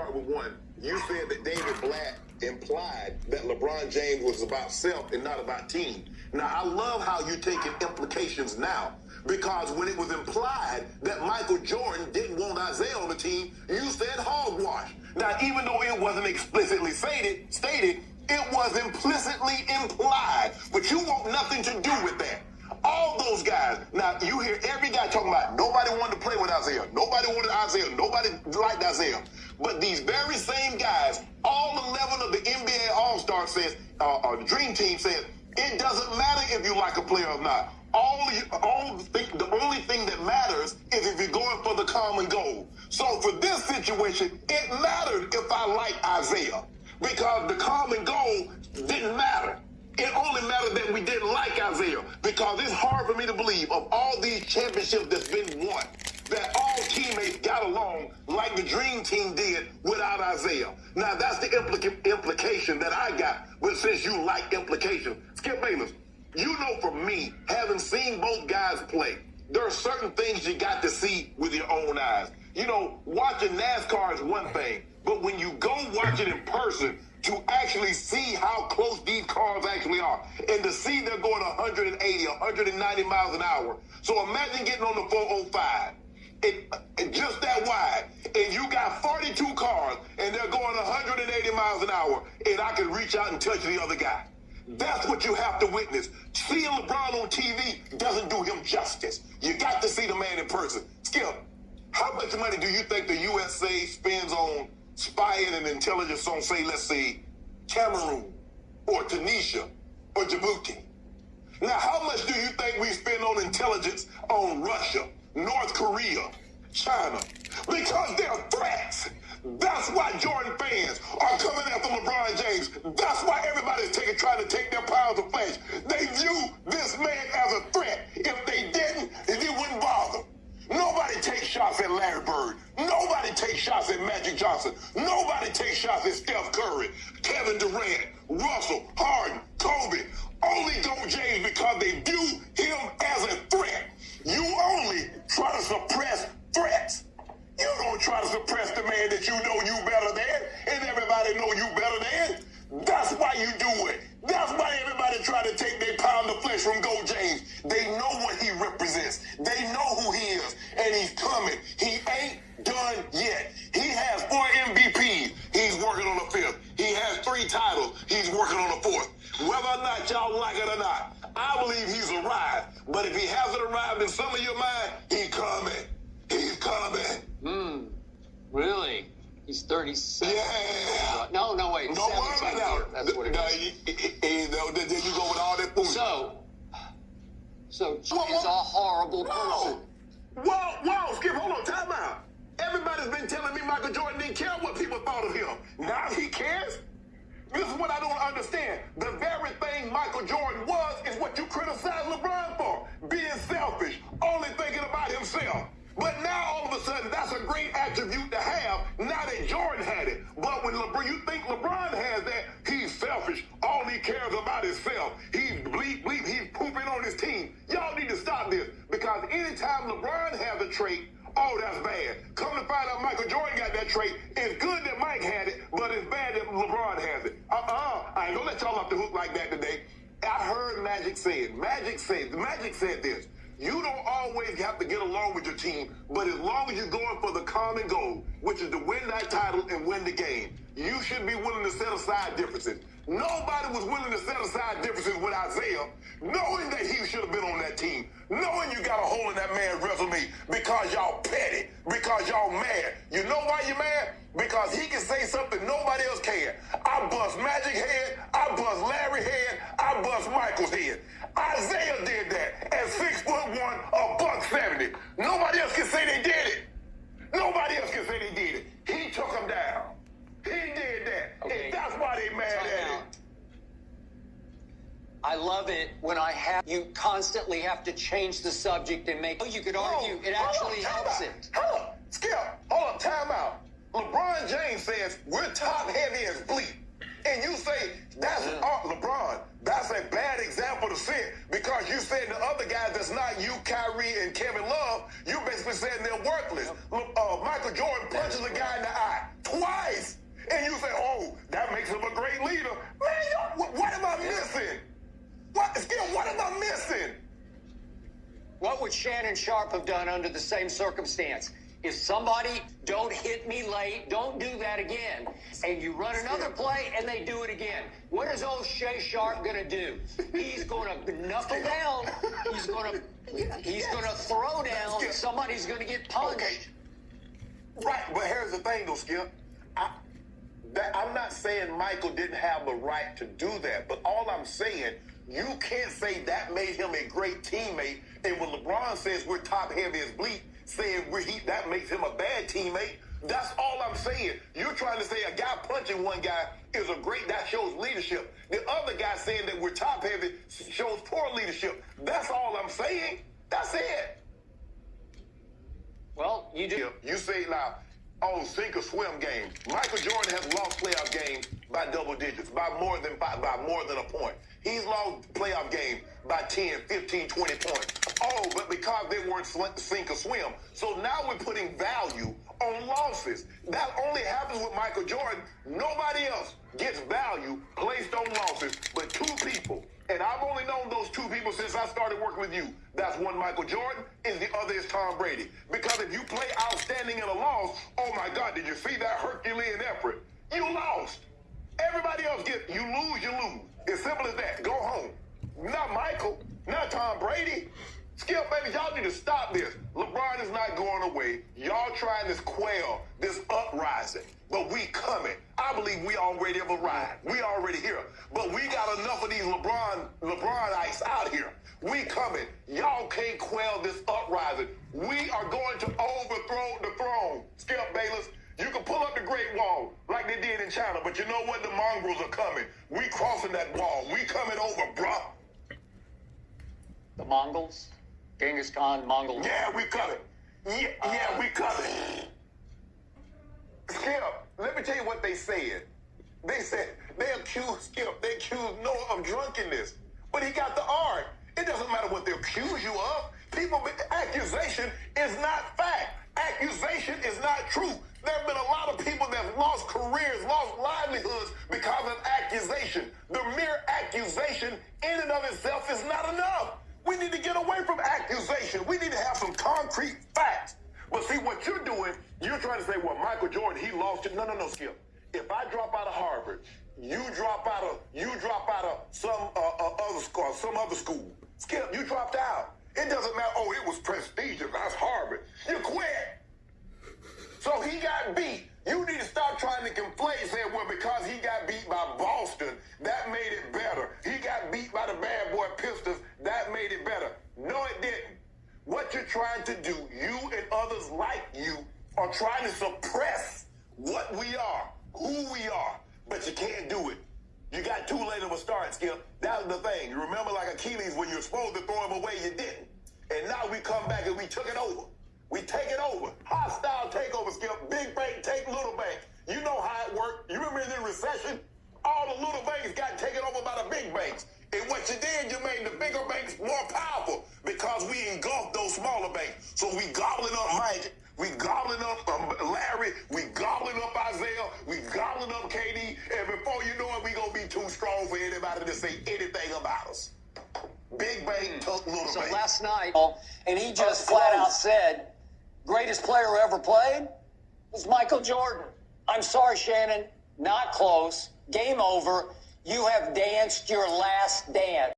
start with one. You said that David Blatt implied that LeBron James was about self and not about team. Now, I love how you're taking implications now, because when it was implied that Michael Jordan didn't want Isaiah on the team, you said hogwash. Now, even though it wasn't explicitly stated, it was implicitly implied, but you want nothing to do with that. All those guys, now you hear every guy talking about nobody wanted to play with Isaiah, nobody wanted Isaiah, nobody liked Isaiah. But these very same guys, all 11 of the NBA All-Star says, the Dream Team says, it doesn't matter if you like a player or not. The only thing that matters is if you're going for the common goal. So for this situation, it mattered if I like Isaiah, because the common goal didn't matter. It only mattered that we didn't like Isaiah, because it's hard for me to believe of all these championships that's been won, that all teammates got along like the Dream Team did without Isaiah. Now, that's the implication that I got, but since you like implication, Skip Bayless, you know from me, having seen both guys play, there are certain things you got to see with your own eyes. You know, watching NASCAR is one thing, but when you go watch it in person, to actually see how close these cars actually are, and to see they're going 180, 190 miles an hour. So imagine getting on the 405, and just that wide, and you got 42 cars, and they're going 180 miles an hour, and I can reach out and touch the other guy. That's what you have to witness. Seeing LeBron on TV doesn't do him justice. You got to see the man in person. Skip, how much money do you think the USA spends on spying and intelligence on, say, let's say, Cameroon or Tunisia or Djibouti? Now, how much do you think we spend on intelligence on Russia, North Korea, China? Because they're threats. That's why Jordan fans are coming after LeBron James. That's why everybody's trying to take their pounds of flesh. They view this man as a threat. If they didn't, it wouldn't bother. Nobody takes shots at Larry Bird. Nobody takes shots at Magic Johnson. Nobody takes shots at Steph Curry, Kevin Durant, Russell, Harden, Kobe. Only go James because they view him as a threat. You only try to suppress threats. You don't try to suppress the man that you know you better than, and everybody know you better than. That's why you do it. That's why everybody try to take their pound of flesh from Go James. They know what he represents. They know who he is, and he's coming. He ain't done yet. He has 4 MVPs. He's working on the 5th. He has 3 titles. He's working on the 4th. Whether or not y'all like it or not, I believe he's arrived. But if he hasn't arrived in some of your mind, he's coming. He's coming. Really? He's 37. Yeah. No, wait. Don't worry about it. That's what it is. Then you go with all that food. So he's a horrible person. Whoa, Skip, hold on, time out. Everybody's been telling me Michael Jordan didn't care what people thought of him. Now he cares? This is what I don't understand. The very thing Michael Jordan was is what you criticize LeBron for. Being selfish, only thinking about himself. But now, all of a sudden, that's a great attribute to have now that Jordan had it. But when you think LeBron has that, he's selfish. All he cares about is self. He's he's pooping on his team. Y'all need to stop this, because anytime LeBron has a trait, oh, that's bad. Come to find out Michael Jordan got that trait. It's good that Mike had it, but it's bad that LeBron has it. I ain't gonna let y'all off the hook like that today. I heard Magic say it. Magic said this. You don't always have to get along with your team, but as long as you're going for the common goal, which is to win that title and win the game, you should be willing to set aside differences. Nobody was willing to set aside differences with Isaiah, knowing that he should have been on that team, knowing you got a hole in that man's resume because y'all petty, because y'all mad. You know why you're mad? Because he can say something nobody else can. I bust Magic head, I bust Larry head, I bust Michael's head. Isaiah did that at 6'1", $170. Nobody else can say they did it. Nobody else can say they did it. He took them down. He did that. Okay. And that's why they mad at him. I love it when you constantly have to change the subject and make. You could argue it actually helps it. Hold up, Skip. Hold up, time out. LeBron James says we're top heavy as bleep. And you say, that's LeBron, that's a bad example to set, because you said the other guys that's not you, Kyrie, and Kevin Love, you basically saying they're worthless. Michael Jordan punches a guy in the eye twice. Shannon Sharpe have done under the same circumstance. If somebody don't hit me late, don't do that again. And you run another play and they do it again. What is old Shay Sharpe going to do? He's going to knuckle down. He's going to throw down. Somebody's going to get punched. Okay. Right, but here's the thing, though, Skip. I'm not saying Michael didn't have the right to do that, but all I'm saying, you can't say that made him a great teammate, and when LeBron says we're top-heavy as bleep, saying that makes him a bad teammate. That's all I'm saying. You're trying to say a guy punching one guy that shows leadership. The other guy saying that we're top-heavy shows poor leadership. That's all I'm saying. That's it. Well, you do. You say now, sink or swim game. Michael Jordan has lost playoff games by double digits, by more than a point. He's lost playoff games by 10, 15, 20 points. But because they weren't sink or swim. So now we're putting value on losses. That only happens with Michael Jordan. Nobody else gets value placed on losses but two people. And I've only known those two people since I started working with you. That's one, Michael Jordan, and the other is Tom Brady. Because if you play outstanding in a loss, oh my God, did you see that Herculean effort? You lost. Everybody else you lose, you lose. As simple as that. Go home. Not Michael, not Tom Brady. Skip, baby, y'all need to stop this. LeBron is not going away. Y'all trying to quell this uprising. But we coming. I believe we already have arrived. We already here. But we got enough of these LeBronites out here. We coming. Y'all can't quell this uprising. We are going to overthrow the throne. Skip Bayless, you can pull up the Great Wall like they did in China, but you know what? The mongrels are coming. We crossing that wall. We coming over, bruh. The Mongols? Genghis Khan, Mongols. Yeah, we coming. Yeah, we coming. Skip, let me tell you what they said. They said they accused Noah of drunkenness, but he got the art. It doesn't matter what they accuse you of. Accusation is not fact. Accusation is not true. There have been a lot of people that lost careers, lost livelihoods because of accusation. The mere accusation in and of itself is not enough. We need to get away from accusation. We need to have some concrete facts. But see, what you're doing, you're trying to say, well, Michael Jordan, he lost it. No, Skip. If I drop out of Harvard, you drop out of some other school. Skip, you dropped out. It doesn't matter. Oh, it was prestigious. That's Harvard. You quit. So he got beat. You need to stop trying to conflate, saying, well, because he got beat by Boston, that made it better. He got beat by the bad boy Pistons, that made it better. No, it didn't. What you're trying to do, you and others like you, are trying to suppress what we are, who we are, but you can't do it. You got too late of a start, Skip. That was the thing. You remember like Achilles, when you're supposed to throw him away, you didn't. And now we come back and we took it over. We take it over. Hostile takeover, Skip. Big bank take little bank. You know how it worked. You remember in the recession? All the little banks got taken over by the big banks. And what you did, you made the bigger banks more powerful because we engulfed those smaller banks. So we gobbling up Mike. We gobbling up Larry. We gobbling up Isaiah. We gobbling up KD. And before you know it, we going to be too strong for anybody to say anything about us. Big bank took little bank. So last night, and he just flat out said, greatest player who ever played was Michael Jordan. I'm sorry, Shannon. Not close. Game over. You have danced your last dance.